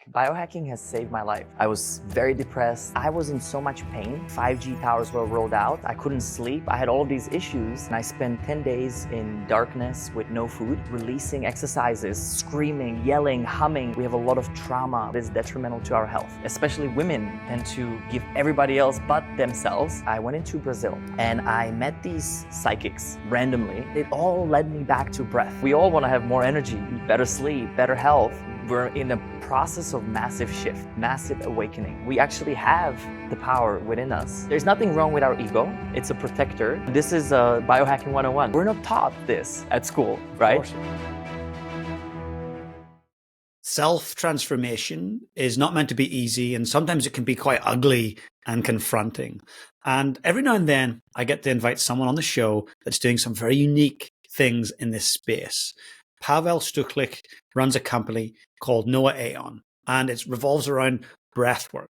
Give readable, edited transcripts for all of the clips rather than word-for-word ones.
Biohacking has saved my life. I was very depressed. I was in so much pain. 5G towers were rolled out. I couldn't sleep. I had all these issues. And I spent 10 days in darkness with no food, releasing exercises, screaming, yelling, humming. We have a lot of trauma that is detrimental to our health. Especially women tend to give everybody else but themselves. I went into Brazil and I met these psychics randomly. It all led me back to breath. We all want to have more energy, better sleep, better health. We're in a process of massive shift, massive awakening. We actually have the power within us. There's nothing wrong with our ego. It's a protector. This is Biohacking 101. We're not taught this at school, right? Self-transformation is not meant to be easy, and sometimes it can be quite ugly and confronting. And every now and then, I get to invite someone on the show that's doing some very unique things in this space. Pavel Stuchlik runs a company called Noah Aeon, and it revolves around breathwork,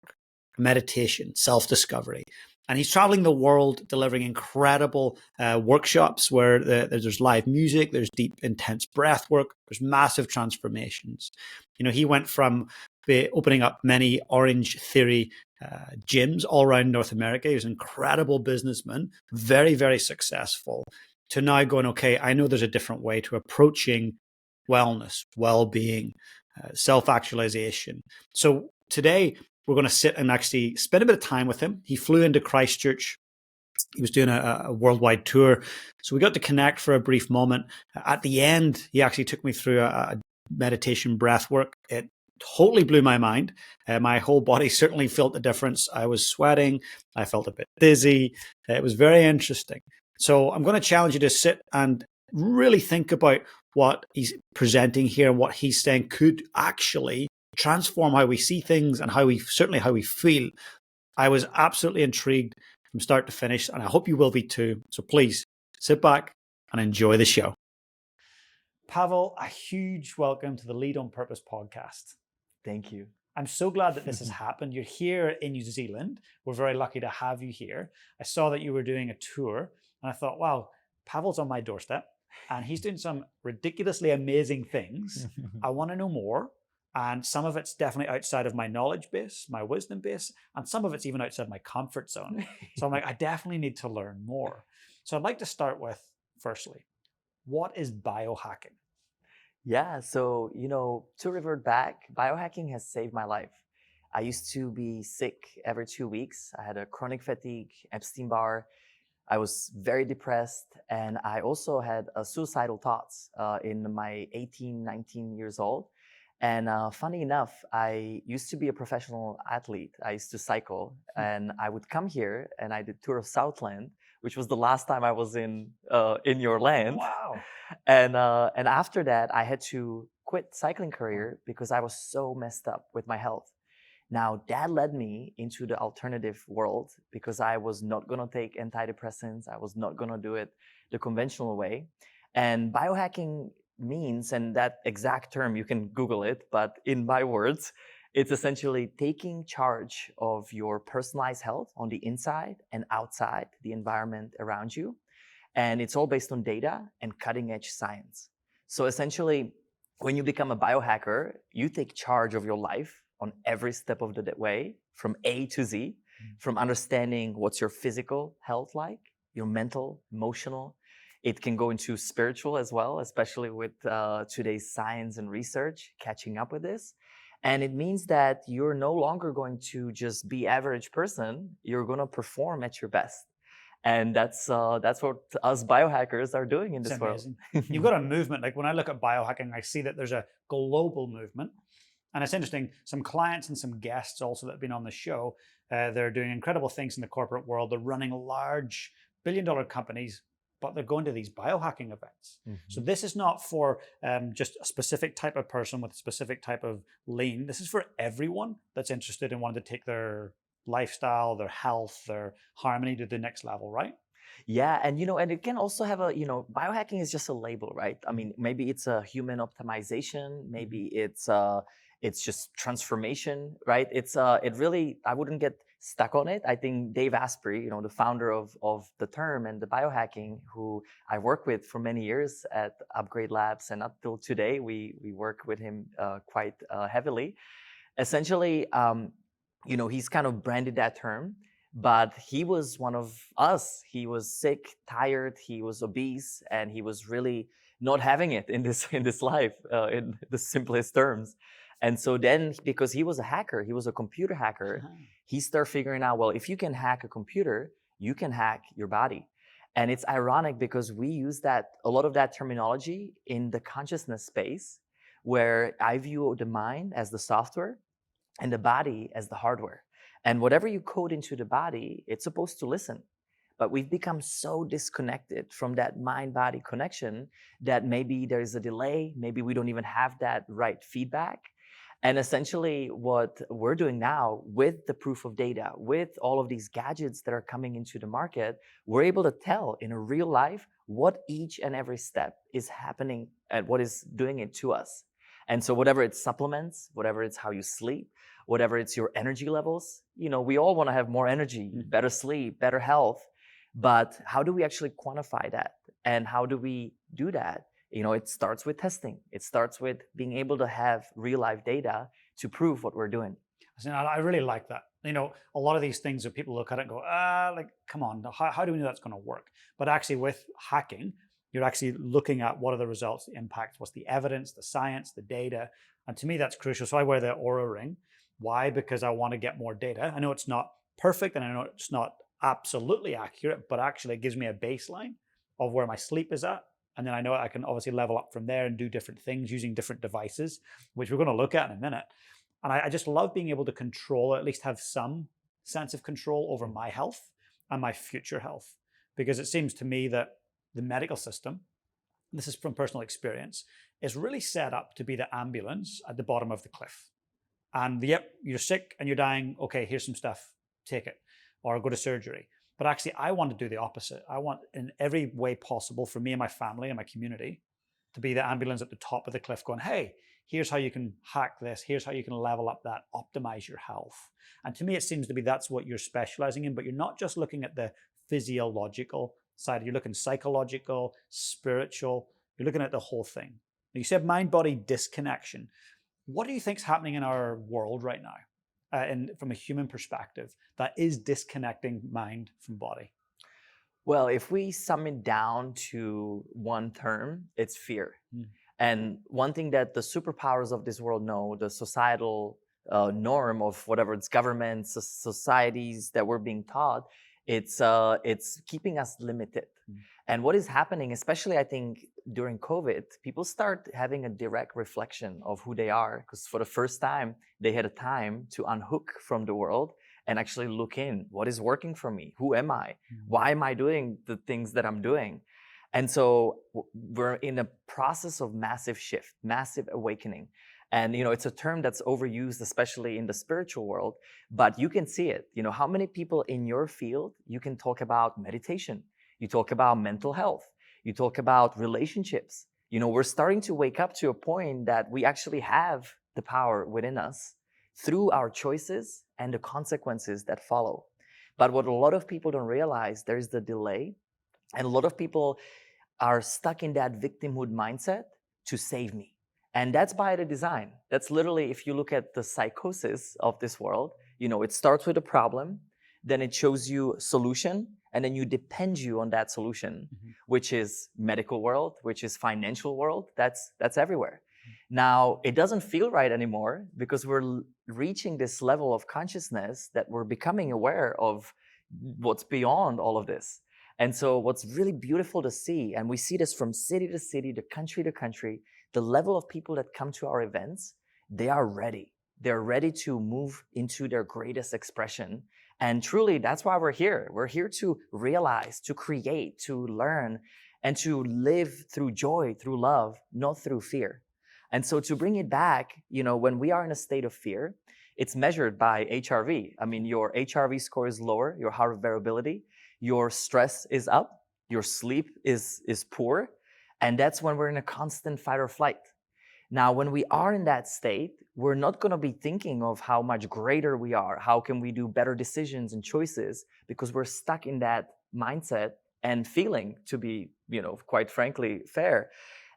meditation, self-discovery. And he's traveling the world delivering incredible workshops where there's live music, there's deep, intense breath work, there's massive transformations. You know, he went from opening up many Orange Theory gyms all around North America. He was an incredible businessman, very, very successful, to now going, okay, I know there's a different way to approaching wellness, well-being, self-actualization. So today, we're going to sit and actually spend a bit of time with him. He flew into Christchurch. He was doing a worldwide tour. So we got to connect for a brief moment. At the end, he actually took me through a meditation breath work. It totally blew my mind. My whole body certainly felt the difference. I was sweating. I felt a bit dizzy. It was very interesting. So I'm going to challenge you to sit and really think about what he's presenting here and what he's saying could actually transform how we see things and how we feel. I was absolutely intrigued from start to finish, and I hope you will be too. So please sit back and enjoy the show. Pavel, a huge welcome to the Lead on Purpose podcast. Thank you. I'm so glad that this has happened. You're here in New Zealand. We're very lucky to have you here. I saw that you were doing a tour, and I thought, wow, Pavel's on my doorstep, and he's doing some ridiculously amazing things. I want to know more. And some of it's definitely outside of my knowledge base, my wisdom base, and some of it's even outside my comfort zone. So I'm like, I definitely need to learn more. So I'd like to start with, firstly, what is biohacking? Yeah, so, to revert back, biohacking has saved my life. I used to be sick every 2 weeks. I had a chronic fatigue, Epstein-Barr. I was very depressed, and I also had suicidal thoughts in my 18, 19 years old. And funny enough, I used to be a professional athlete. I used to cycle, and I would come here, and I did tour of Southland, which was the last time I was in your land. Wow. And after that, I had to quit cycling career because I was so messed up with my health. Now, that led me into the alternative world because I was not going to take antidepressants. I was not going to do it the conventional way. And biohacking means, and that exact term, you can Google it, but in my words, it's essentially taking charge of your personalized health on the inside and outside the environment around you. And it's all based on data and cutting edge science. So essentially, when you become a biohacker, you take charge of your life on every step of the way, from A to Z, from understanding what's your physical health like, your mental, emotional. It can go into spiritual as well, especially with today's science and research catching up with this. And it means that you're no longer going to just be average person. You're going to perform at your best. And that's what us biohackers are doing in this world. You've got a movement. Like when I look at biohacking, I see that there's a global movement. And it's interesting, some clients and some guests also that have been on the show, they're doing incredible things in the corporate world. They're running large billion-dollar companies, but they're going to these biohacking events. Mm-hmm. So this is not for just a specific type of person with a specific type of lean. This is for everyone that's interested in wanting to take their lifestyle, their health, their harmony to the next level, right? Yeah, and and it can also have a, biohacking is just a label, right? I mean, maybe it's a human optimization, maybe it's just transformation, right? It really, I wouldn't get stuck on it. I think Dave Asprey, the founder of the term and the biohacking, who I worked with for many years at Upgrade Labs, and up till today, we work with him quite heavily. Essentially, he's kind of branded that term, but he was one of us. He was sick, tired, he was obese, and he was really not having it in this life, in the simplest terms. And so then, because he was a hacker, he was a computer hacker, he started figuring out, well, if you can hack a computer, you can hack your body. And it's ironic because we use a lot of that terminology in the consciousness space, where I view the mind as the software and the body as the hardware. And whatever you code into the body, it's supposed to listen. But we've become so disconnected from that mind-body connection that maybe there's a delay, maybe we don't even have that right feedback. And essentially what we're doing now with the proof of data, with all of these gadgets that are coming into the market, we're able to tell in a real life what each and every step is happening and what is doing it to us. And so whatever it's supplements, whatever it's how you sleep, whatever it's your energy levels, we all want to have more energy, better sleep, better health. But how do we actually quantify that? And how do we do that? It starts with testing. It starts with being able to have real life data to prove what we're doing. I really like that. A lot of these things that people look at it and go, come on, how do we know that's going to work? But actually with hacking, you're actually looking at what are the results, the impacts, what's the evidence, the science, the data. And to me, that's crucial. So I wear the Oura ring. Why? Because I want to get more data. I know it's not perfect and I know it's not absolutely accurate, but actually it gives me a baseline of where my sleep is at. And then I know I can obviously level up from there and do different things using different devices, which we're going to look at in a minute. And I just love being able to control, or at least have some sense of control over my health and my future health. Because it seems to me that the medical system, this is from personal experience, is really set up to be the ambulance at the bottom of the cliff. And yep, you're sick and you're dying. Okay, here's some stuff, take it, or go to surgery. But actually, I want to do the opposite. I want, in every way possible, for me and my family and my community, to be the ambulance at the top of the cliff going, hey, here's how you can hack this. Here's how you can level up that, optimize your health. And to me, it seems to be that's what you're specializing in, but you're not just looking at the physiological side. You're looking psychological, spiritual. You're looking at the whole thing. You said mind-body disconnection. What do you think is happening in our world right now? And from a human perspective, that is disconnecting mind from body? Well, if we sum it down to one term, it's fear. And one thing that the superpowers of this world know, the societal norm of whatever it's governments, societies that we're being taught, it's keeping us limited. And what is happening, especially I think during COVID, people start having a direct reflection of who they are, because for the first time, they had a time to unhook from the world and actually look in. What is working for me? Who am I? Why am I doing the things that I'm doing? And so we're in a process of massive shift, massive awakening. And, it's a term that's overused, especially in the spiritual world, but you can see it. How many people in your field, you can talk about meditation, you talk about mental health, you talk about relationships. We're starting to wake up to a point that we actually have the power within us through our choices and the consequences that follow. But what a lot of people don't realize, there's the delay. And a lot of people are stuck in that victimhood mindset to save me. And that's by the design. That's literally, if you look at the psychosis of this world, it starts with a problem, then it shows you a solution, and then you depend on that solution, which is medical world, which is financial world. That's everywhere. Now, it doesn't feel right anymore because we're reaching this level of consciousness that we're becoming aware of what's beyond all of this. And so what's really beautiful to see, and we see this from city to city, to country, the level of people that come to our events, they are ready. They're ready to move into their greatest expression. And truly, that's why we're here. We're here to realize, to create, to learn, and to live through joy, through love, not through fear. And so to bring it back, when we are in a state of fear, it's measured by HRV. I mean, your HRV score is lower, your heart variability, your stress is up, your sleep is poor, and that's when we're in a constant fight or flight. Now, when we are in that state, we're not going to be thinking of how much greater we are, how can we do better decisions and choices, because we're stuck in that mindset and feeling, to be, quite frankly, fair.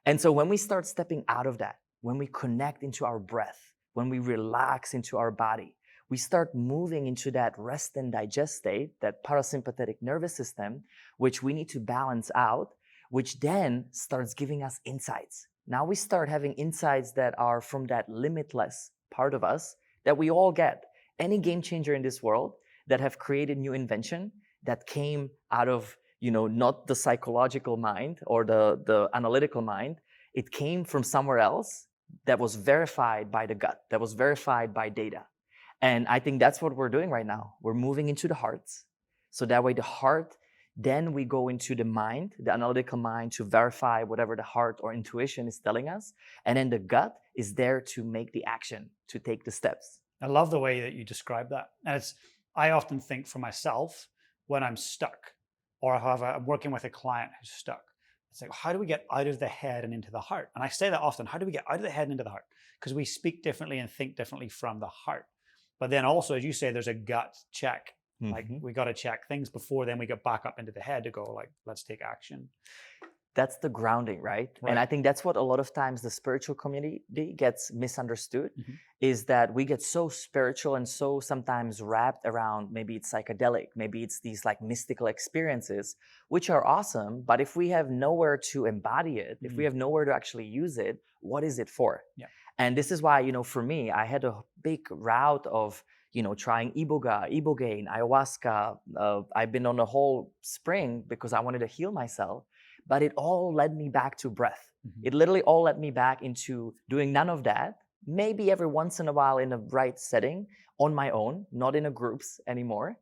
And so when we start stepping out of that, when we connect into our breath, when we relax into our body, we start moving into that rest and digest state, that parasympathetic nervous system, which we need to balance out, which then starts giving us insights. Now we start having insights that are from that limitless part of us that we all get. Any game changer in this world that have created new invention that came out of, not the psychological mind or the analytical mind, it came from somewhere else that was verified by the gut, that was verified by data. And I think that's what we're doing right now. We're moving into the hearts. So that way the heart, then we go into the mind, the analytical mind, to verify whatever the heart or intuition is telling us. And then the gut is there to make the action, to take the steps. I love the way that you describe that. And I often think for myself when I'm stuck, or I'm working with a client who's stuck, it's like, how do we get out of the head and into the heart? And I say that often, how do we get out of the head and into the heart? Because we speak differently and think differently from the heart. But then also, as you say, there's a gut check. Like we got to check things before then we get back up into the head to go like, let's take action. That's the grounding, right? And I think that's what a lot of times the spiritual community gets misunderstood, is that we get so spiritual and so sometimes wrapped around, maybe it's psychedelic, maybe it's these like mystical experiences, which are awesome. But if we have nowhere to embody it, if we have nowhere to actually use it, what is it for? Yeah. And this is why, for me, I had a big route of, trying iboga, ibogaine, ayahuasca. I've been on a whole spring because I wanted to heal myself. But it all led me back to breath. It literally all led me back into doing none of that. Maybe every once in a while in a right setting on my own, not in a groups anymore.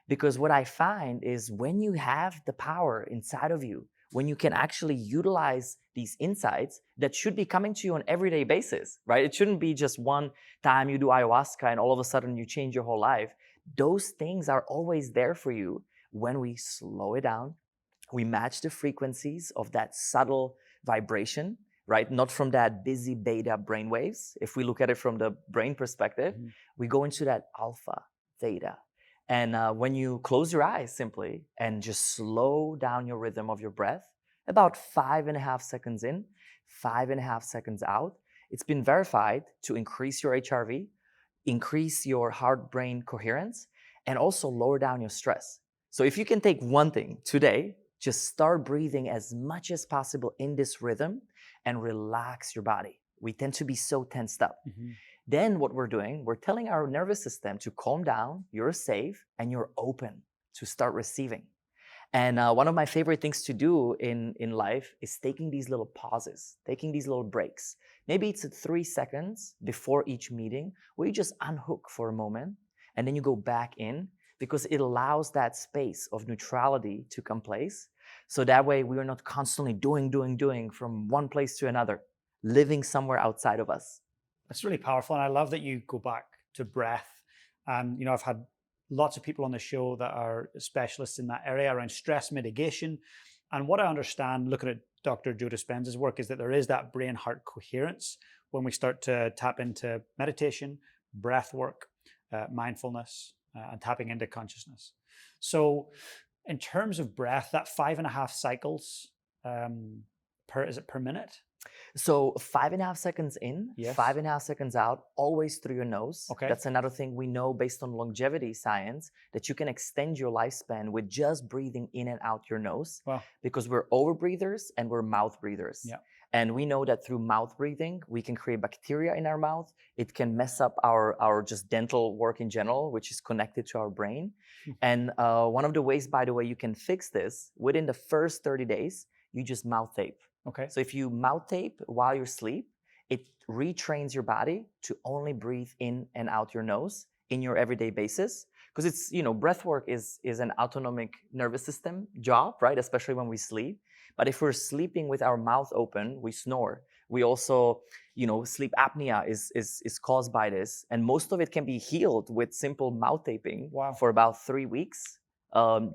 Because what I find is when you have the power inside of you, when you can actually utilize these insights that should be coming to you on an everyday basis, right? It shouldn't be just one time you do ayahuasca and all of a sudden you change your whole life. Those things are always there for you when we slow it down. We match the frequencies of that subtle vibration, right? Not from that busy beta brainwaves. If we look at it from the brain perspective, we go into that alpha, theta. And when you close your eyes simply and just slow down your rhythm of your breath, about 5.5 seconds in, 5.5 seconds out, it's been verified to increase your HRV, increase your heart-brain coherence, and also lower down your stress. So if you can take one thing today, just start breathing as much as possible in this rhythm and relax your body. We tend to be so tensed up. Then what we're doing, we're telling our nervous system to calm down, you're safe, and you're open to start receiving. And one of my favorite things to do in life is taking these little pauses, taking these little breaks. Maybe it's 3 seconds before each meeting where you just unhook for a moment and then you go back in, because it allows that space of neutrality to come place. So that way we are not constantly doing from one place to another, living somewhere outside of us. That's really powerful. And I love that you go back to breath. I've had lots of people on the show that are specialists in that area around stress mitigation. And what I understand looking at Dr. Joe Dispenza's work is that there is that brain-heart coherence when we start to tap into meditation, breath work, mindfulness, and tapping into consciousness. So in terms of breath, that 5.5 cycles per minute? So 5.5 seconds in, Yes. 5.5 seconds out, always through your nose. Okay. That's another thing we know based on longevity science, that you can extend your lifespan with just breathing in and out your nose. Wow. Because we're over breathers and we're mouth breathers. Yeah. And we know that through mouth breathing, we can create bacteria in our mouth. It can mess up our just dental work in general, which is connected to our brain. And one of the ways, by the way, you can fix this, within the first 30 days, you just mouth tape. Okay. So if you mouth tape while you sleep, it retrains your body to only breathe in and out your nose in your everyday basis. Because it's, breath work is an autonomic nervous system job, right? Especially when we sleep. But if we're sleeping with our mouth open, we snore. We also, sleep apnea is caused by this. And most of it can be healed with simple mouth taping. Wow. For about 3 weeks.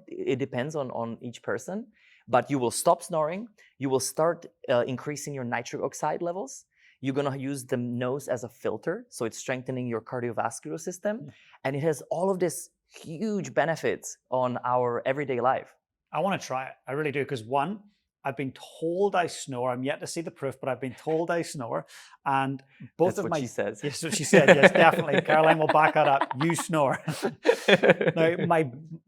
It depends on each person. But you will stop snoring. You will start increasing your nitric oxide levels. You're going to use the nose as a filter. So it's strengthening your cardiovascular system. And it has all of this huge benefits on our everyday life. I want to try it. I really do. Because one, I've been told I snore. I'm yet to see the proof, but I've been told I snore. And both That's of what my she says. yes, what she said. Yes, definitely. Caroline will back that up. You snore. Now,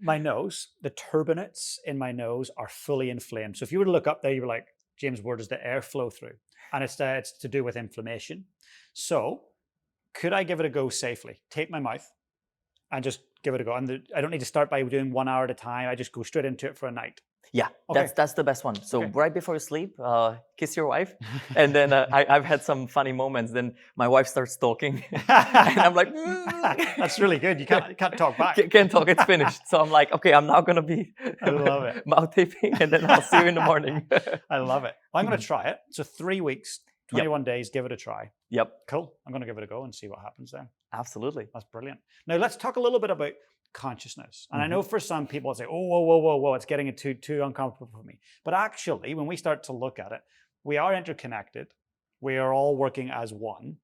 my nose, the turbinates in my nose are fully inflamed. So if you were to look up there, you were like, James, where does the air flow through? And it's to do with inflammation. So could I give it a go safely? Tape my mouth and just give it a go. And I don't need to start by doing 1 hour at a time. I just go straight into it for a night. Yeah, Okay. that's the best one. So Okay. right before you sleep, kiss your wife, and then I've had some funny moments. Then my wife starts talking, and I'm like, That's really good. You can't talk back. Can't talk. It's finished. So I'm like, okay, I'm now gonna be I love it. mouth taping, and then I'll see you in the morning. I love it. Well, I'm going to try it. So 3 weeks, 21 days, give it a try. Yep. Cool. I'm going to give it a go and see what happens then. Absolutely. That's brilliant. Now let's talk a little bit about consciousness. And I know for some people it's like, oh, whoa, it's getting too uncomfortable for me. But actually, when we start to look at it, we are interconnected. We are all working as one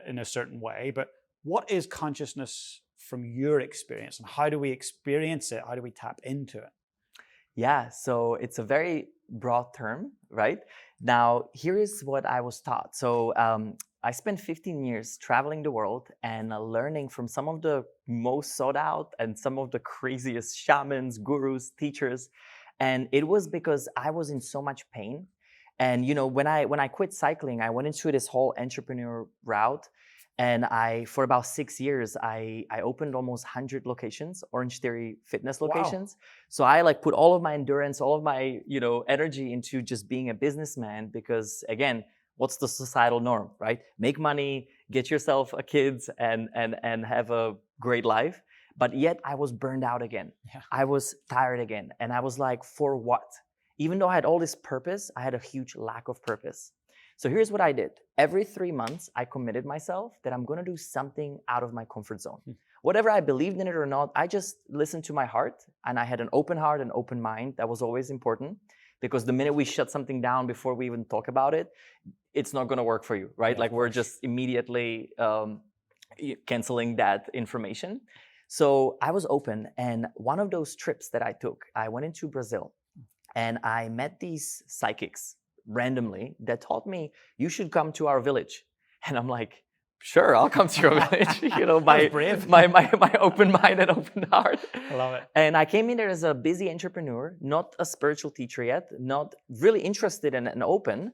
in a certain way. But what is consciousness from your experience, and how do we experience it? How do we tap into it? Yeah, so it's a very broad term, right? Now, here is what I was taught. So I spent 15 years traveling the world and learning from some of the most sought out and some of the craziest shamans, gurus, teachers. And it was because I was in so much pain. And when I quit cycling, I went into this whole entrepreneur route. And for about 6 years, I opened almost 100 locations, Orange Theory fitness locations. Wow. So I put all of my endurance, all of my energy into just being a businessman, because again, what's the societal norm, right? Make money, get yourself a kids, and have a great life. But yet I was burned out again. Yeah. I was tired again, and I was like, for what? Even though I had all this purpose, I had a huge lack of purpose. So here's what I did. Every 3 months, I committed myself that I'm going to do something out of my comfort zone. Whatever I believed in it or not, I just listened to my heart, and I had an open heart and open mind. That was always important, because the minute we shut something down before we even talk about it, it's not going to work for you, right? Yeah, we're just immediately canceling that information. So I was open, and one of those trips that I took, I went into Brazil, and I met these psychics randomly that taught me, you should come to our village. And I'm like, sure, I'll come to your village. My open mind and open heart. I love it. And I came in there as a busy entrepreneur, not a spiritual teacher yet, not really interested and open.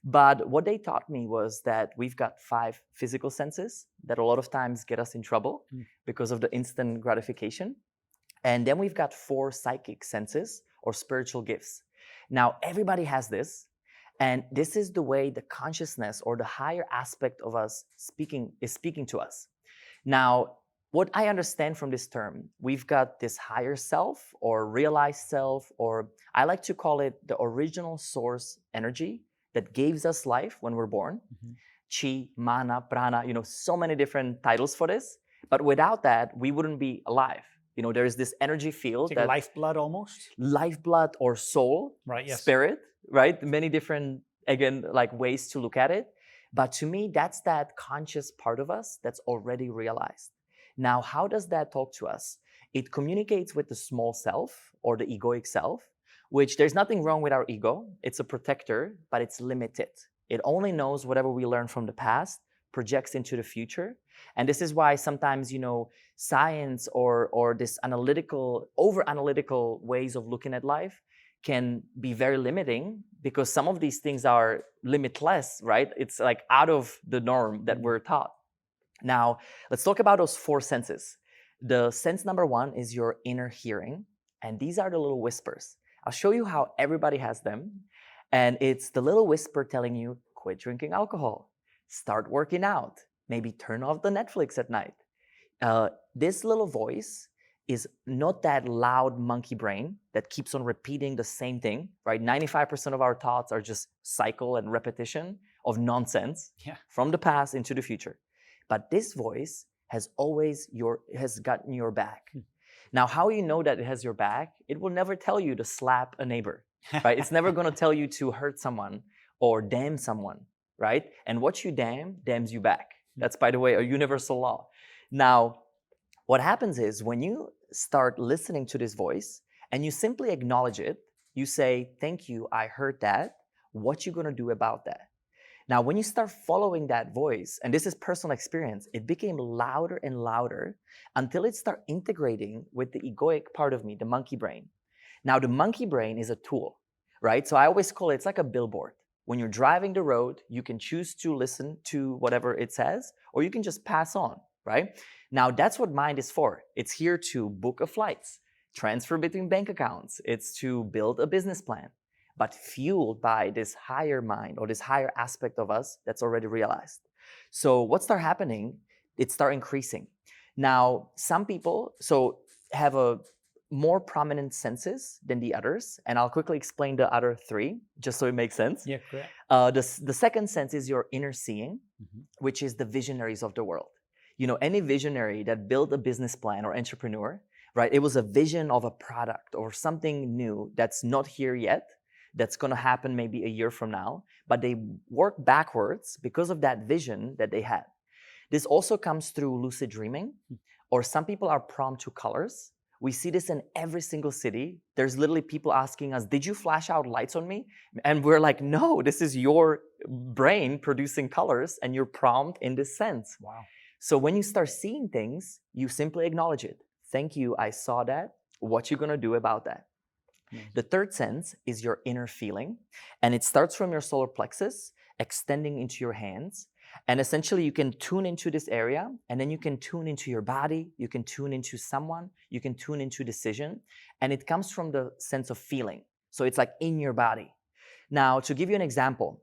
But what they taught me was that we've got 5 physical senses that a lot of times get us in trouble because of the instant gratification. And then we've got 4 psychic senses or spiritual gifts. Now, everybody has this. And this is the way the consciousness or the higher aspect of us is speaking to us. Now, what I understand from this term, we've got this higher self or realized self, or I like to call it the original source energy that gives us life when we're born. Chi, mana, prana, so many different titles for this. But without that, we wouldn't be alive. There is this energy field. It's like lifeblood almost? Lifeblood or soul, right? Yes. Spirit, right? Many different, again, ways to look at it. But to me, that's that conscious part of us that's already realized. Now, how does that talk to us? It communicates with the small self or the egoic self, which there's nothing wrong with our ego. It's a protector, but it's limited. It only knows whatever we learned from the past, projects into the future. And this is why sometimes, science or this over-analytical ways of looking at life can be very limiting, because some of these things are limitless, right? It's out of the norm that we're taught. Now, let's talk about those 4 senses. The sense number 1 is your inner hearing. And these are the little whispers. I'll show you how everybody has them. And it's the little whisper telling you, quit drinking alcohol, start working out, maybe turn off the Netflix at night. This little voice is not that loud monkey brain that keeps on repeating the same thing, right? 95% of our thoughts are just cycle and repetition of nonsense from the past into the future. But this voice has gotten your back. Now, how you know that it has your back? It will never tell you to slap a neighbor, right? It's never going to tell you to hurt someone or damn someone, right? And what you damns you back. That's, by the way, a universal law. Now, what happens is when you start listening to this voice and you simply acknowledge it, You say, thank you, I heard that. What you gonna do about that? Now, when you start following that voice, and this is personal experience, it became louder and louder until it started integrating with the egoic part of me, the monkey brain. Now, the monkey brain is a tool, right? So I always call it, it's like a billboard. When you're driving the road, you can choose to listen to whatever it says, or you can just pass on, right? Now, that's what mind is for. It's here to book a flight, transfer between bank accounts. It's to build a business plan, but fueled by this higher mind or this higher aspect of us that's already realized. So what start happening? It start increasing. Now, some people have a more prominent senses than the others, and I'll quickly explain the other three just so it makes sense. Yeah, correct. The second sense is your inner seeing, which is the visionaries of the world. You know, any visionary that built a business plan or entrepreneur, right? It was a vision of a product or something new that's not here yet, that's going to happen maybe a year from now, but they work backwards because of that vision that they had. This also comes through lucid dreaming, or some people are prone to colors. We see this in every single city. There's literally people asking us, did you flash out lights on me? And we're like, no, this is your brain producing colors and you're prompt in this sense. Wow. So when you start seeing things, you simply acknowledge it. Thank you, I saw that. What you gonna do about that? The third sense is your inner feeling, and it starts from your solar plexus, extending into your hands. And essentially, you can tune into this area, and then you can tune into your body, you can tune into someone, you can tune into decision, and it comes from the sense of feeling. So it's like in your body. Now, to give you an example,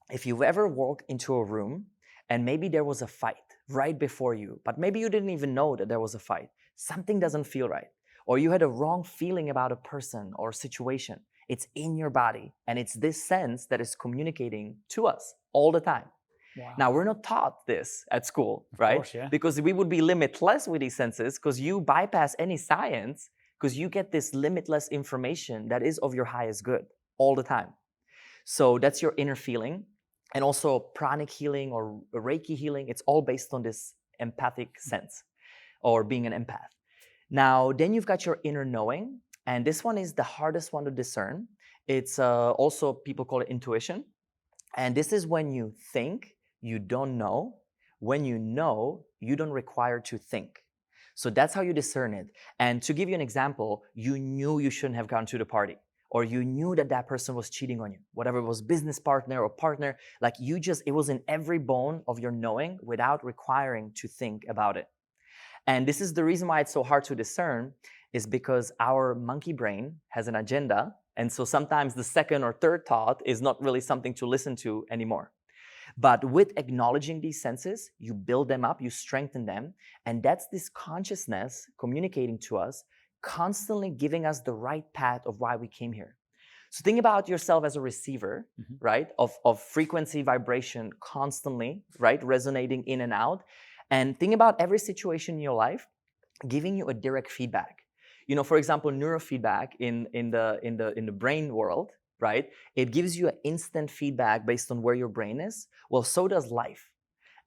if you've ever walked into a room and maybe there was a fight right before you, but maybe you didn't even know that there was a fight, something doesn't feel right, or you had a wrong feeling about a person or situation, it's in your body, and it's this sense that is communicating to us all the time. Wow. Now, we're not taught this at school, right? Of course, yeah. Because we would be limitless with these senses, because you bypass any science, because you get this limitless information that is of your highest good all the time. So that's your inner feeling. And also pranic healing or Reiki healing, it's all based on this empathic sense or being an empath. Now, then you've got your inner knowing, and this one is the hardest one to discern. It's also, people call it intuition. And this is when you think, you don't know. When you know, you don't require to think. So that's how you discern it. And to give you an example, you knew you shouldn't have gone to the party, or you knew that that person was cheating on you, whatever it was, business partner or partner, like it was in every bone of your knowing without requiring to think about it. And this is the reason why it's so hard to discern, is because our monkey brain has an agenda. And so sometimes the second or third thought is not really something to listen to anymore. But with acknowledging these senses, you build them up, you strengthen them. And that's this consciousness communicating to us, constantly giving us the right path of why we came here. So think about yourself as a receiver, right? Of frequency, vibration constantly, right? Resonating in and out. And think about every situation in your life giving you a direct feedback. You know, for example, neurofeedback in the brain world, right? It gives you an instant feedback based on where your brain is. Well, so does life.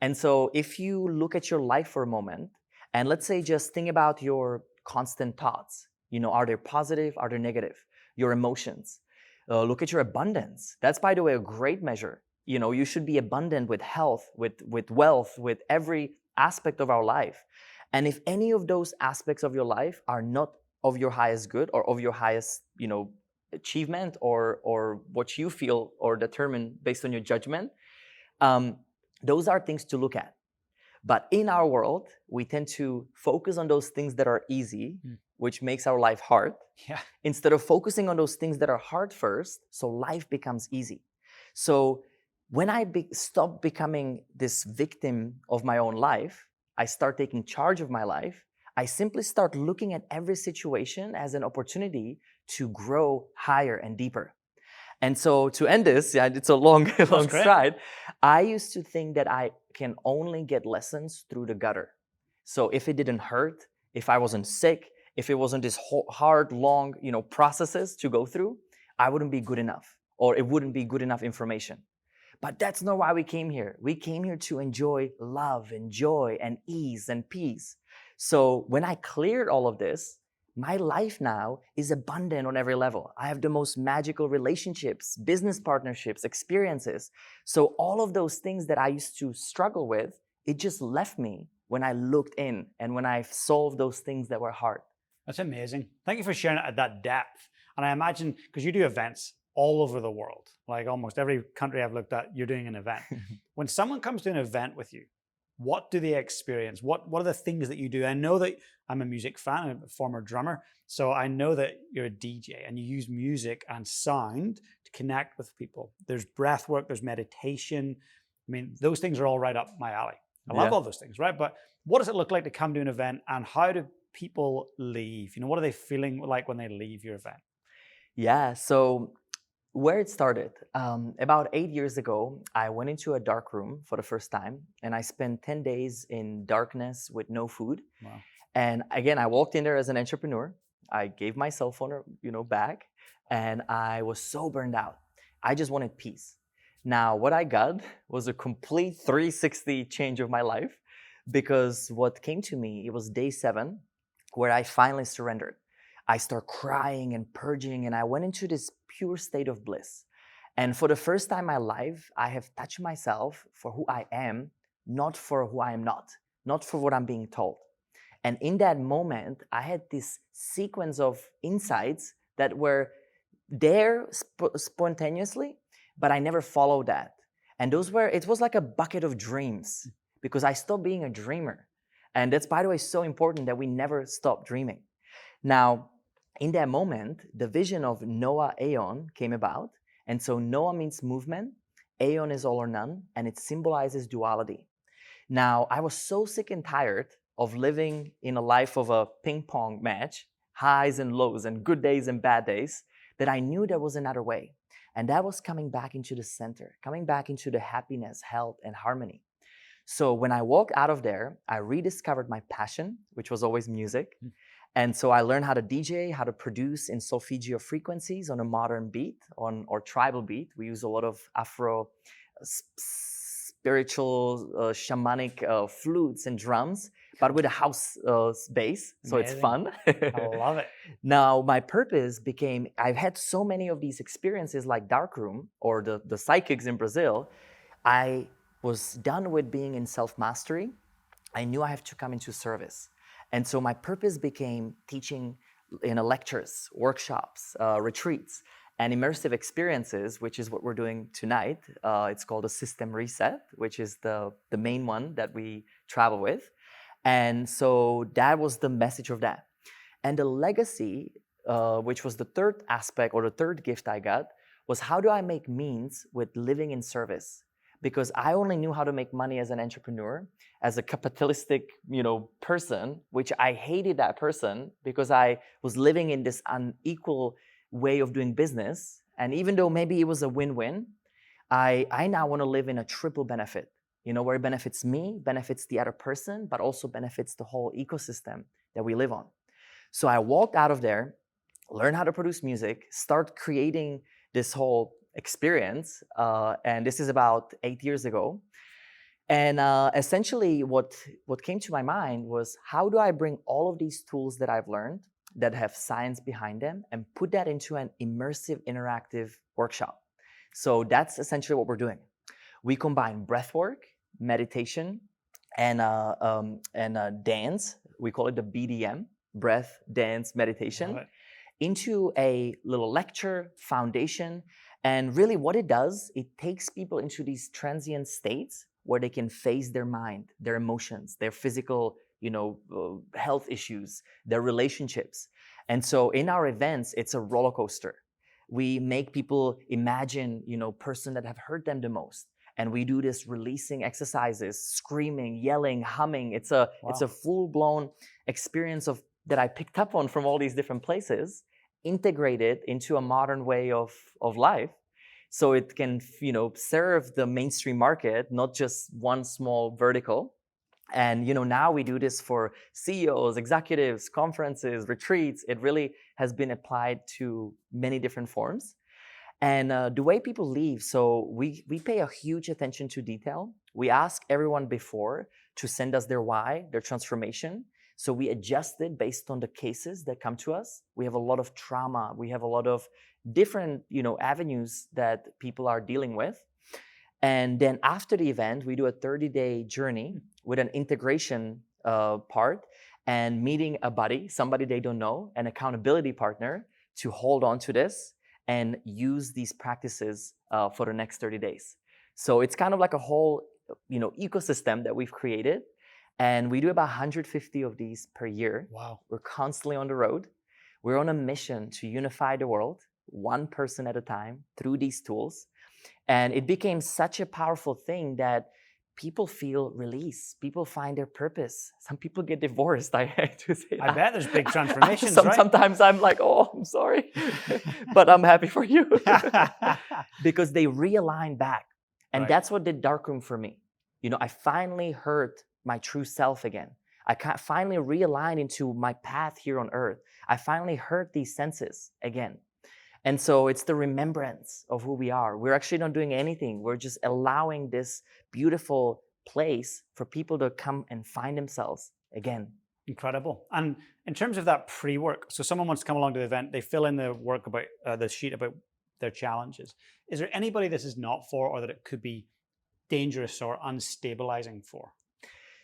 And so if you look at your life for a moment, and let's say just think about your constant thoughts. You know, are they positive? Are they negative? Your emotions. Look at your abundance. That's, by the way, a great measure. You know, you should be abundant with health, with wealth, with every aspect of our life. And if any of those aspects of your life are not of your highest good or of your highest, you know, achievement or what you feel or determine based on your judgment, those are things to look at. But in our world, we tend to focus on those things that are easy, which makes our life hard, instead of focusing on those things that are hard first, so life becomes easy. So when I stop becoming this victim of my own life, I start taking charge of my life. I simply start looking at every situation as an opportunity to grow higher and deeper. And so to end this, it's a long stride. I used to think that I can only get lessons through the gutter. So if it didn't hurt, if I wasn't sick, if it wasn't this hard, long, you know, processes to go through, I wouldn't be good enough, or it wouldn't be good enough information. But that's not why we came here. We came here to enjoy love and joy and ease and peace. So when I cleared all of this, my life now is abundant on every level. I have the most magical relationships, business partnerships, experiences. So all of those things that I used to struggle with, it just left me when I looked in and when I solved those things that were hard. That's amazing. Thank you for sharing it at that depth. And I imagine, because you do events all over the world, like almost every country I've looked at, you're doing an event. When someone comes to an event with you, what do they experience? What are the things that you do? I know that I'm a music fan, I'm a former drummer, so I know that you're a DJ and you use music and sound to connect with people. There's breath work, there's meditation. I mean, those things are all right up my alley. I love all those things, right? But what does it look like to come to an event, and how do people leave? What are they feeling like when they leave your event? Yeah, so where it started, about 8 years ago, I went into a dark room for the first time, and I spent 10 days in darkness with no food. Wow. And again, I walked in there as an entrepreneur. I gave my cell phone, back, and I was so burned out. I just wanted peace. Now, what I got was a complete 360 change of my life, because what came to me, it was day 7, where I finally surrendered. I started crying and purging, and I went into this pure state of bliss. And for the first time in my life, I have touched myself for who I am, not for who I am not for what I'm being told. And in that moment, I had this sequence of insights that were there spontaneously, but I never followed that. And it was like a bucket of dreams, because I stopped being a dreamer. And that's, by the way, so important that we never stop dreaming. Now, in that moment, the vision of Noah Aeon came about. And so Noah means movement, Aeon is all or none, and it symbolizes duality. Now, I was so sick and tired of living in a life of a ping pong match, highs and lows and good days and bad days, that I knew there was another way. And that was coming back into the center, coming back into the happiness, health, and harmony. So when I walked out of there, I rediscovered my passion, which was always music. And so I learned how to DJ, how to produce in solfeggio frequencies on a modern beat, or tribal beat. We use a lot of Afro spiritual, shamanic flutes and drums, but with a house bass. So Amazing. It's fun. I love it. Now, my purpose became, I've had so many of these experiences like Darkroom or the psychics in Brazil. I was done with being in self-mastery. I knew I have to come into service. And so my purpose became teaching in lectures, workshops, retreats, and immersive experiences, which is what we're doing tonight. It's called a system reset, which is the main one that we travel with. And so that was the message of that. And the legacy, which was the third aspect or the third gift I got, was how do I make means with living in service? Because I only knew how to make money as an entrepreneur, as a capitalistic, person, which I hated that person because I was living in this unequal way of doing business. And even though maybe it was a win-win, I now want to live in a triple benefit, where it benefits me, benefits the other person, but also benefits the whole ecosystem that we live on. So I walked out of there, learned how to produce music, start creating this whole experience, and this is about 8 years ago. And essentially what came to my mind was, how do I bring all of these tools that I've learned that have science behind them and put that into an immersive, interactive workshop? So that's essentially what we're doing. We combine breathwork, meditation, and dance. We call it the BDM, breath, dance, meditation, into a little lecture, foundation. And really what it does, it takes people into these transient states where they can face their mind, their emotions, their physical, health issues, their relationships. And so in our events, it's a roller coaster. We make people imagine, person that have hurt them the most. And we do this releasing exercises, screaming, yelling, humming. It's a full-blown experience that I picked up on from all these different places, integrated into a modern way of life, so it can, serve the mainstream market, not just one small vertical. And now we do this for CEOs, executives, conferences, retreats. It really has been applied to many different forms. And the way people leave, so we pay a huge attention to detail. We ask everyone before to send us their why, their transformation. So we adjust it based on the cases that come to us. We have a lot of trauma. We have a lot of different, avenues that people are dealing with. And then after the event, we do a 30-day journey with an integration part and meeting a buddy, somebody they don't know, an accountability partner to hold on to this and use these practices for the next 30 days. So it's kind of like a whole, ecosystem that we've created. And we do about 150 of these per year. Wow. We're constantly on the road. We're on a mission to unify the world, one person at a time, through these tools. And it became such a powerful thing that people feel release. People find their purpose. Some people get divorced. I hate to say that. I bet there's big transformations, right? Sometimes I'm like, oh, I'm sorry, but I'm happy for you. Because they realign back. And Right. that's what did Darkroom for me. I finally heard my true self again. I finally realigned into my path here on earth. I finally heard these senses again. And so it's the remembrance of who we are. We're actually not doing anything. We're just allowing this beautiful place for people to come and find themselves again. Incredible. And in terms of that pre-work, so someone wants to come along to the event, they fill in the work about the sheet about their challenges. Is there anybody this is not for, or that it could be dangerous or unstabilizing for?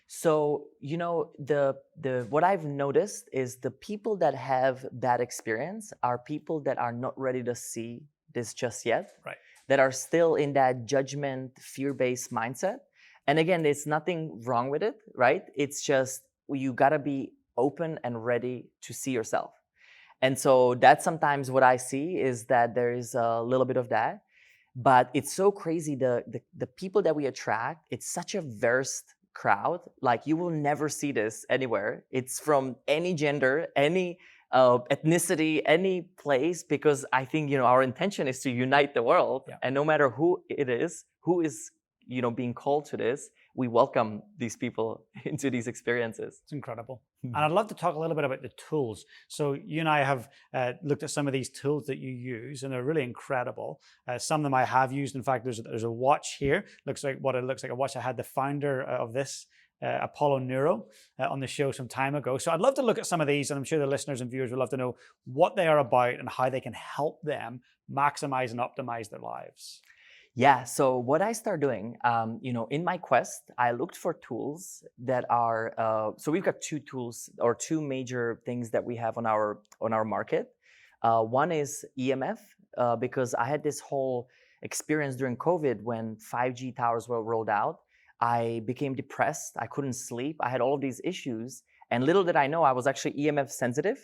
So, what I've noticed is the people that have bad experience are people that are not ready to see this just yet. Right. That are still in that judgment, fear-based mindset. And again, there's nothing wrong with it, right? It's just you gotta be open and ready to see yourself. And so that's sometimes what I see is that there is a little bit of that. But it's so crazy, the people that we attract, it's such a diverse crowd. Like you will never see this anywhere. It's from any gender, any ethnicity, any place, because I think, our intention is to unite the world. Yeah. And no matter who it is, who is, being called to this, we welcome these people into these experiences. It's incredible. And I'd love to talk a little bit about the tools. So you and I have looked at some of these tools that you use, and they're really incredible. Some of them I have used. In fact, there's a watch here. Looks like a watch. I had the founder of this, Apollo Neuro, on the show some time ago. So I'd love to look at some of these, and I'm sure the listeners and viewers would love to know what they are about and how they can help them maximize and optimize their lives. Yeah, so what I started doing, in my quest, I looked for tools that are, so we've got two tools or two major things that we have on our market. One is EMF, because I had this whole experience during COVID when 5G towers were rolled out. I became depressed, I couldn't sleep, I had all of these issues, and little did I know I was actually EMF sensitive.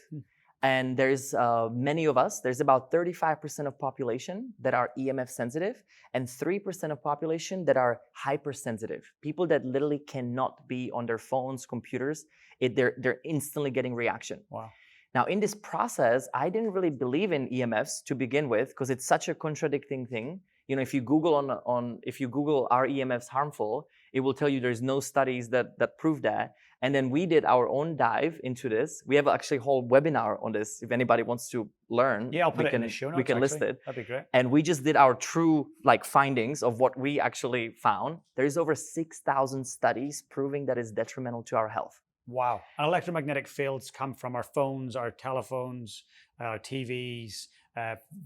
And there's many of us, there's about 35% of population that are EMF sensitive and 3% of population that are hypersensitive. People that literally cannot be on their phones, computers, they're instantly getting reaction. Wow. Now in this process, I didn't really believe in EMFs to begin with because it's such a contradicting thing. If you Google if you Google are EMFs harmful, it will tell you there's no studies that prove that. And then we did our own dive into this. We have actually a whole webinar on this. If anybody wants to learn, yeah, I'll put it in the show notes, we can list it. That'd be great. And we just did our true findings of what we actually found. There's over 6,000 studies proving that it's detrimental to our health. Wow. And electromagnetic fields come from our phones, our telephones, our TVs,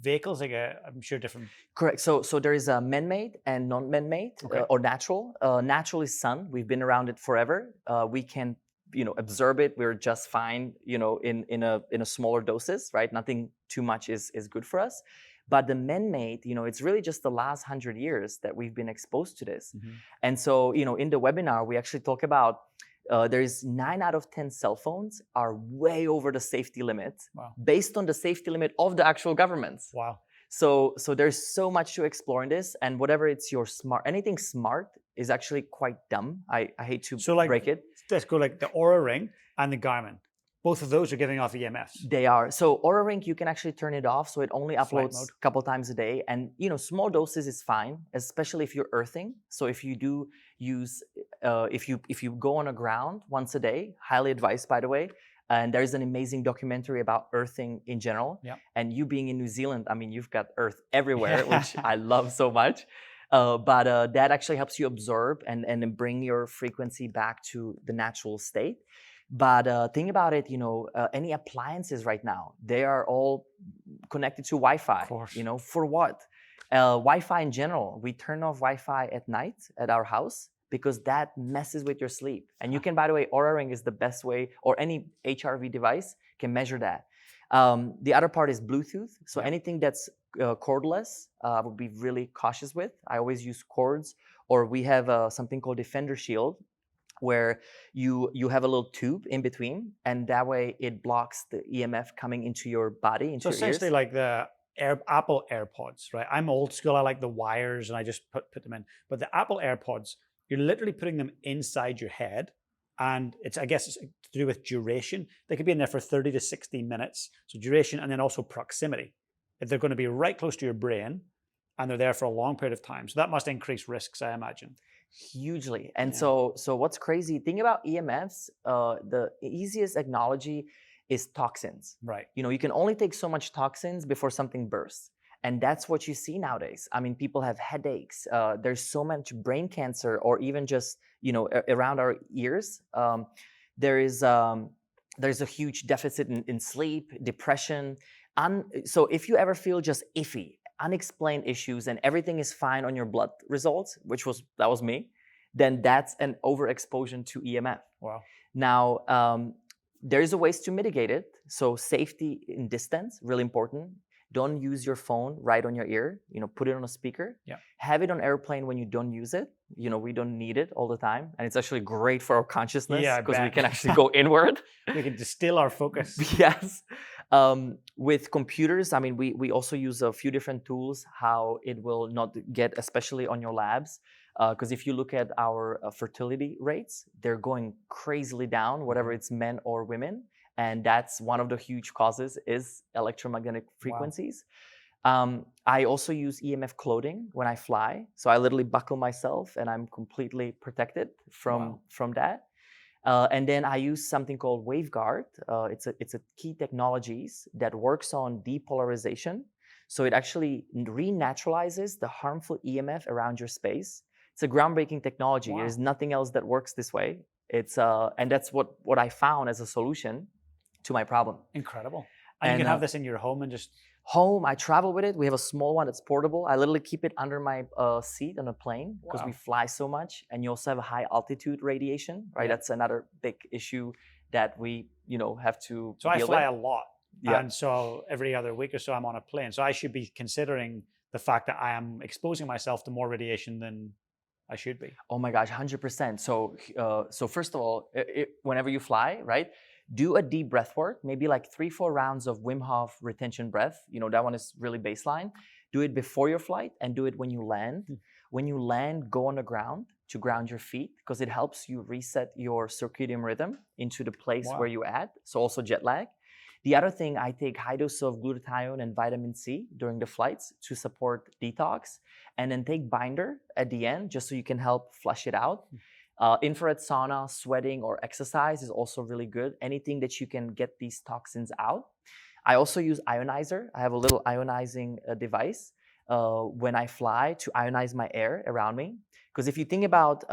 vehicles, I'm sure different. Correct. So there is a man-made and non-man-made, Okay. or natural. Natural is sun. We've been around it forever. We can, absorb it. We're just fine, in a smaller doses, right? Nothing too much is good for us. But the man-made, it's really just the last 100 years that we've been exposed to this. Mm-hmm. And so, in the webinar, we actually talk about there's 9 out of 10 cell phones are way over the safety limit. Wow. Based on the safety limit of the actual governments. Wow. So there's so much to explore in this, and whatever it's your smart, anything smart is actually quite dumb. I hate to break it. Let's go like the Aura Ring and the Garmin. Both of those are giving off EMFs. They are. So Aura Ring, you can actually turn it off, so it only uploads mode. a couple times a day. And small doses is fine, especially if you're earthing. So if you do use, if you go on a ground once a day, highly advised, by the way. And there's an amazing documentary about earthing in general. Yeah. And you being in New Zealand, I mean, you've got earth everywhere, which I love so much. But that actually helps you absorb and bring your frequency back to the natural state. But think about it, any appliances right now, they are all connected to Wi-Fi. Of course. For what? Wi-Fi in general. We turn off Wi-Fi at night at our house because that messes with your sleep. And you can, by the way, Oura Ring is the best way, or any HRV device can measure that. The other part is Bluetooth. So anything that's cordless, I would be really cautious with. I always use cords, or we have something called Defender Shield, where you have a little tube in between, and that way it blocks the EMF coming into your body, into So your essentially ears. like the Apple AirPods, right? I'm old school. I like the wires and I just put them in. But the Apple AirPods, you're literally putting them inside your head. And I guess it's to do with duration. They could be in there for 30 to 60 minutes. So duration, and then also proximity. If they're going to be right close to your brain and they're there for a long period of time. So that must increase risks, I imagine. Hugely. And so what's crazy, think about EMFs, the easiest analogy is toxins. Right. You can only take so much toxins before something bursts. And that's what you see nowadays. I mean, people have headaches. There's so much brain cancer, or even just, around our ears. There's a huge deficit in sleep, depression. So if you ever feel just iffy, unexplained issues, and everything is fine on your blood results, that was me, then that's an overexposure to EMF. Wow. Now, there's a ways to mitigate it. So safety in distance, really important. Don't use your phone right on your ear. Put it on a speaker. Yeah. Have it on airplane when you don't use it. We don't need it all the time, and it's actually great for our consciousness because we can actually go inward. We can distill our focus. Yes. With computers, I mean, we also use a few different tools how it will not get, especially on your labs. Because if you look at our fertility rates, they're going crazily down, whatever it's men or women. And that's one of the huge causes is electromagnetic frequencies. Wow. I also use EMF clothing when I fly. So I literally buckle myself and I'm completely protected from that. And then I use something called WaveGuard. It's a key technologies that works on depolarization. So it actually renaturalizes the harmful EMF around your space. It's a groundbreaking technology. Wow. There's nothing else that works this way. And that's what I found as a solution to my problem. Incredible. And you can have this in your home and just... Home, I travel with it. We have a small one that's portable. I literally keep it under my seat on a plane because we fly so much. And you also have a high altitude radiation, right? Yeah. That's another big issue that we, have to So I fly a lot. Yeah. And so every other week or so I'm on a plane. So I should be considering the fact that I am exposing myself to more radiation than I should be. Oh my gosh, 100%. So first of all, whenever you fly, right, do a deep breath work, maybe like 3-4 rounds of Wim Hof retention breath. That one is really baseline. Do it before your flight and do it when you land. When you land, go on the ground to ground your feet because it helps you reset your circadian rhythm into the place where you're at. So also jet lag. The other thing, I take high dose of glutathione and vitamin C during the flights to support detox, and then take binder at the end just so you can help flush it out. Infrared sauna, sweating, or exercise is also really good. Anything that you can get these toxins out. I also use ionizer. I have a little ionizing device when I fly to ionize my air around me. Because if you think about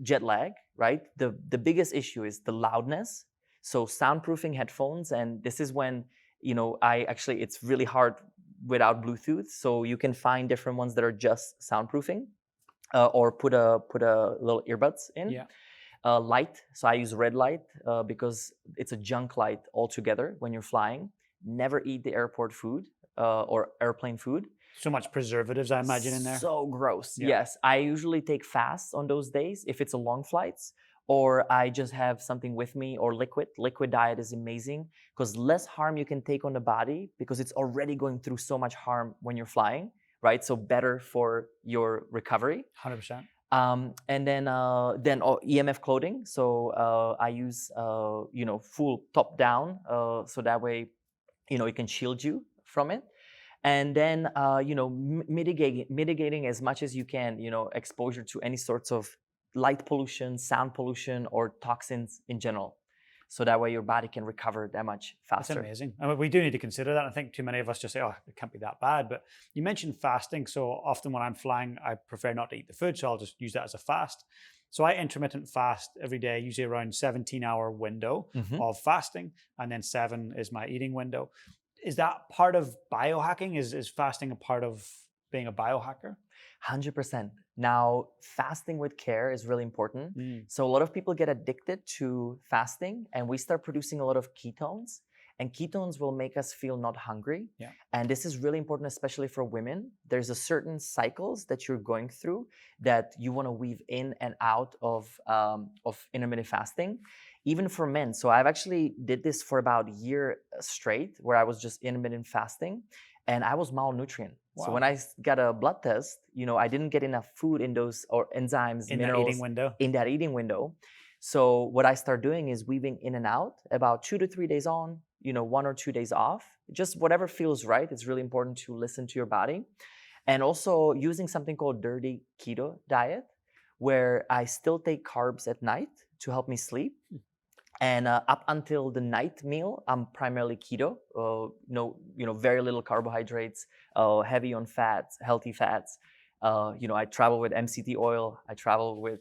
jet lag, right, the biggest issue is the loudness. So soundproofing headphones, and this is when, it's really hard without Bluetooth. So you can find different ones that are just soundproofing. Or put a little earbuds in. Yeah. Light. So I use red light because it's a junk light altogether when you're flying. Never eat the airport food or airplane food. So much preservatives, I imagine, in there. So gross. Yeah. Yes. I usually take fasts on those days if it's a long flights, or I just have something with me, or liquid. Liquid diet is amazing because less harm you can take on the body because it's already going through so much harm when you're flying. Right, so better for your recovery. 100%. And then EMF clothing. So I use full top down, so that way it can shield you from it. And then mitigating as much as you can, exposure to any sorts of light pollution, sound pollution, or toxins in general. So that way your body can recover that much faster. That's amazing. I mean, we do need to consider that. I think too many of us just say, oh, it can't be that bad. But you mentioned fasting. So often when I'm flying, I prefer not to eat the food. So I'll just use that as a fast. So I intermittent fast every day, usually around 17-hour window of fasting. And then 7 is my eating window. Is that part of biohacking? Is fasting a part of being a biohacker? 100%. Now, fasting with care is really important. So a lot of people get addicted to fasting and we start producing a lot of ketones. And ketones will make us feel not hungry. Yeah. And this is really important, especially for women. There's a certain cycles that you're going through that you want to weave in and out of intermittent fasting. Even for men. So I've actually did this for about a year straight where I was just intermittent fasting and I was malnutrient. Wow. So when I got a blood test, I didn't get enough food in those or enzymes, in minerals that eating window. In that eating window. So what I start doing is weaving in and out about 2 to 3 days on, 1 or 2 days off, just whatever feels right. It's really important to listen to your body. And also using something called dirty keto diet, where I still take carbs at night to help me sleep. And up until the night meal, I'm primarily keto. Very little carbohydrates, heavy on fats, healthy fats. I travel with MCT oil. I travel with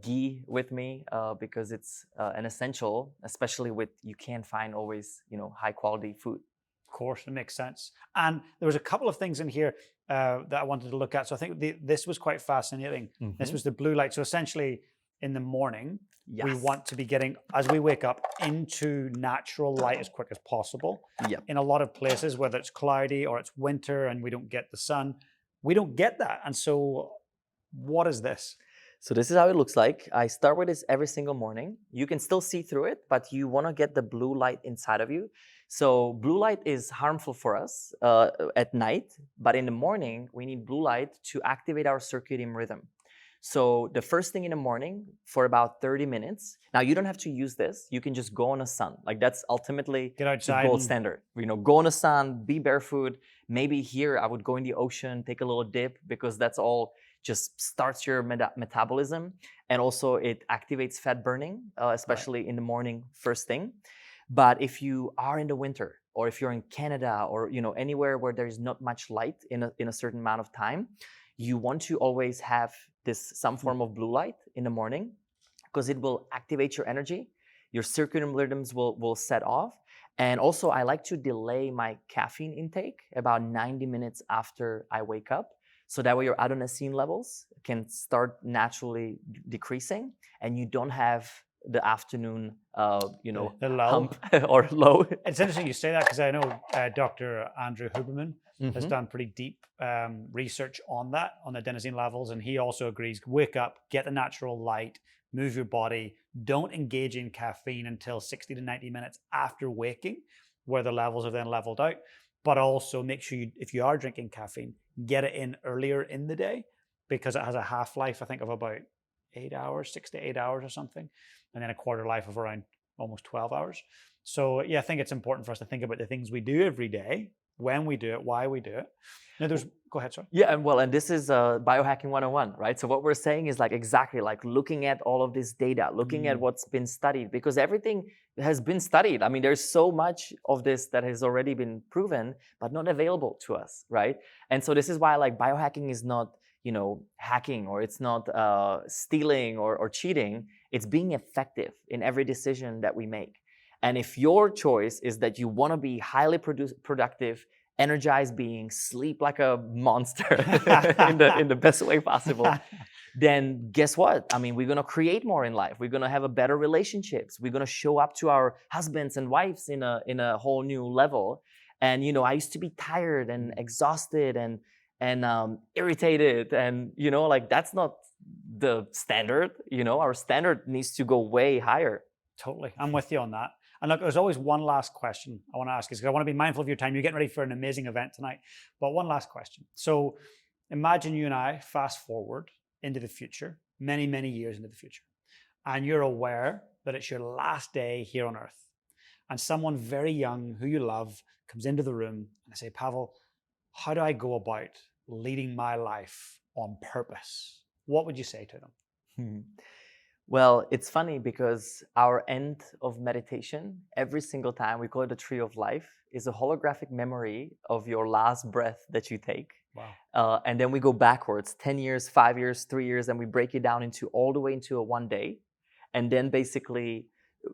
ghee with me because it's an essential, especially you can't find always high quality food. Of course, it makes sense. And there was a couple of things in here that I wanted to look at. So I think this was quite fascinating. This was the blue light. So essentially, in the morning, we want to be getting, as we wake up, into natural light as quick as possible. In a lot of places, whether it's cloudy or it's winter and we don't get the sun, we don't get that. And so what is this? So this is how it looks like. I start with this every single morning. You can still see through it, but you want to get the blue light inside of you. So blue light is harmful for us at night, but in the morning, we need blue light to activate our circadian rhythm. So the first thing in the morning for about 30 minutes. Now you don't have to use this. You can just go on the sun. Like that's ultimately Get outside the gold standard. Go on the sun, be barefoot. Maybe here I would go in the ocean, take a little dip because that's all just starts your metabolism. And also it activates fat burning, especially in the morning first thing. But if you are in the winter or if you're in Canada or anywhere where there's not much light in a certain amount of time, you want to always have some form of blue light in the morning because it will activate your energy. Your circadian rhythms will set off. And also I like to delay my caffeine intake about 90 minutes after I wake up. So that way your adenosine levels can start naturally decreasing and you don't have the afternoon, the low. hump or low. It's interesting you say that because I know Dr. Andrew Huberman has done pretty deep research on that, on the adenosine levels. And he also agrees, wake up, get the natural light, move your body, don't engage in caffeine until 60 to 90 minutes after waking, where the levels are then leveled out. But also make sure if you are drinking caffeine, get it in earlier in the day because it has a half-life, I think, of about 8 hours, 6 to 8 hours or something, and then a quarter life of around almost 12 hours. So yeah, I think it's important for us to think about the things we do every day, when we do it, why we do it. Now go ahead, sorry. Yeah, and this is Biohacking 101, right? So what we're saying is exactly looking at all of this data, looking at what's been studied, because everything has been studied. I mean, there's so much of this that has already been proven, but not available to us, right? And so this is why biohacking is not, hacking, or it's not stealing or cheating. It's being effective in every decision that we make. And if your choice is that you want to be highly productive, energized being, sleep like a monster in the best way possible, then guess what? I mean, we're going to create more in life. We're going to have a better relationships. We're going to show up to our husbands and wives in a whole new level. And, I used to be tired and exhausted and irritated. And, that's not the standard. Our standard needs to go way higher. Totally. I'm with you on that. And look, there's always one last question I want to ask, because I want to be mindful of your time. You're getting ready for an amazing event tonight. But one last question. So imagine you and I fast forward into the future, many, many years into the future, and you're aware that it's your last day here on Earth. And someone very young who you love comes into the room and they say, Pavel, how do I go about leading my life on purpose? What would you say to them? Well, it's funny because our end of meditation, every single time, we call it the tree of life, is a holographic memory of your last breath that you take. Wow. And then we go backwards 10 years, 5 years, 3 years, and we break it down into all the way into a one day. And then basically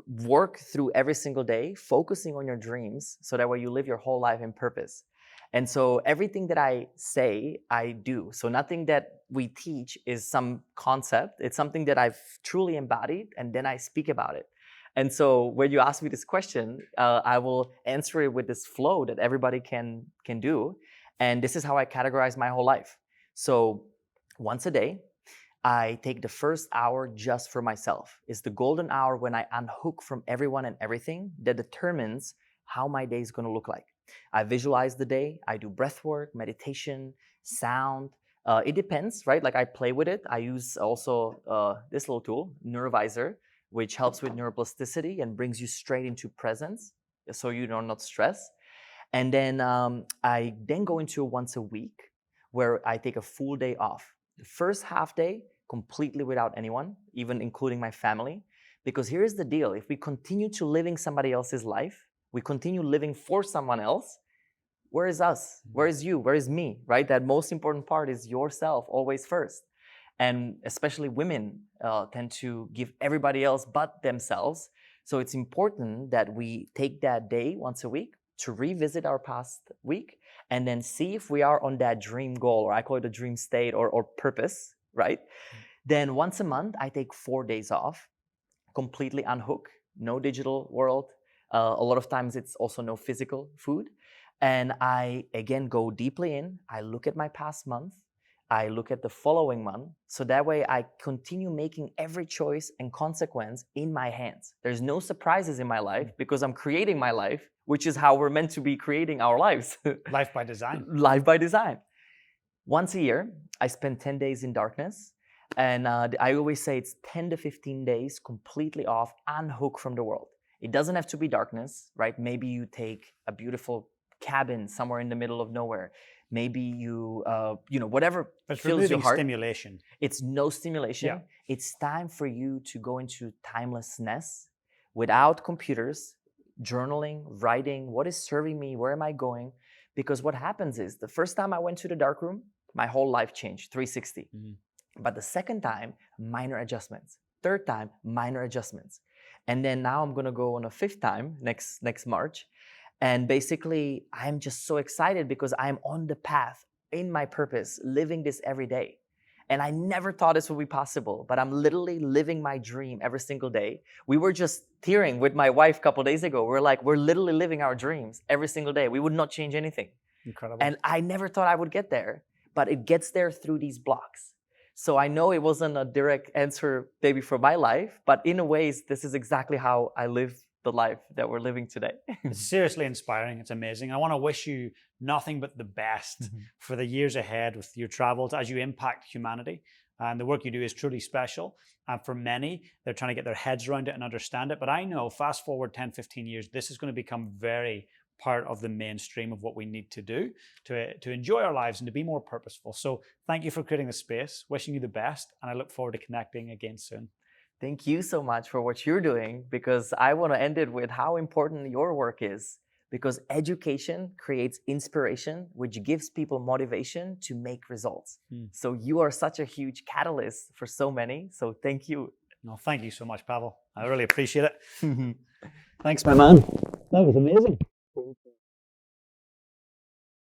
work through every single day, focusing on your dreams so that way you live your whole life in purpose. And so everything that I say, I do. So nothing that we teach is some concept. It's something that I've truly embodied, and then I speak about it. And so when you ask me this question, I will answer it with this flow that everybody can do. And this is how I categorize my whole life. So once a day, I take the first hour just for myself. It's the golden hour when I unhook from everyone and everything that determines how my day is going to look like. I visualize the day. I do breath work, meditation, sound. It depends, right? Like I play with it. I use also this little tool, Neurovisor, which helps with neuroplasticity and brings you straight into presence so you do not stress. And then I then go into once a week where I take a full day off. The first half day, completely without anyone, even including my family. Because here's the deal. If we continue to living somebody else's life, we continue living for someone else, where is us? Where is you? Where is me, right? That most important part is yourself, always first. And especially women tend to give everybody else but themselves. So it's important that we take that day once a week to revisit our past week and then see if we are on that dream goal, or I call it a dream state or purpose, right? Then once a month, I take 4 days off, completely unhook, no digital world. A lot of times it's also no physical food. And I, again, go deeply in. I look at my past month. I look at the following month. So that way I continue making every choice and consequence in my hands. There's no surprises in my life because I'm creating my life, which is how we're meant to be creating our lives. Life by design. Life by design. Once a year, I spend 10 days in darkness. And I always say it's 10 to 15 days completely off, unhook from the world. It doesn't have to be darkness, right? Maybe you take a beautiful cabin somewhere in the middle of nowhere. Maybe you, whatever fills your heart. Stimulation. It's no stimulation. Yeah. It's time for you to go into timelessness without computers, journaling, writing, what is serving me, where am I going? Because what happens is the first time I went to the dark room, my whole life changed, 360. Mm-hmm. But the second time, minor adjustments. Third time, minor adjustments. And then now I'm going to go on a fifth time next March. And basically, I'm just so excited because I'm on the path in my purpose, living this every day. And I never thought this would be possible, but I'm literally living my dream every single day. We were just tearing with my wife a couple of days ago. We're literally living our dreams every single day. We would not change anything. Incredible. And I never thought I would get there, but it gets there through these blocks. So I know it wasn't a direct answer maybe for my life, but in a ways, this is exactly how I live the life that we're living today. It's seriously inspiring. It's amazing. I want to wish you nothing but the best for the years ahead with your travels as you impact humanity. And the work you do is truly special. And for many, they're trying to get their heads around it and understand it. But I know fast forward 10, 15 years, this is going to become very part of the mainstream of what we need to do to enjoy our lives and to be more purposeful. So thank you for creating the space, wishing you the best. And I look forward to connecting again soon. Thank you so much for what you're doing, because I want to end it with how important your work is, because education creates inspiration, which gives people motivation to make results. So you are such a huge catalyst for so many. So thank you. No, thank you so much, Pavel. I really appreciate it. Thanks, my man. That was amazing.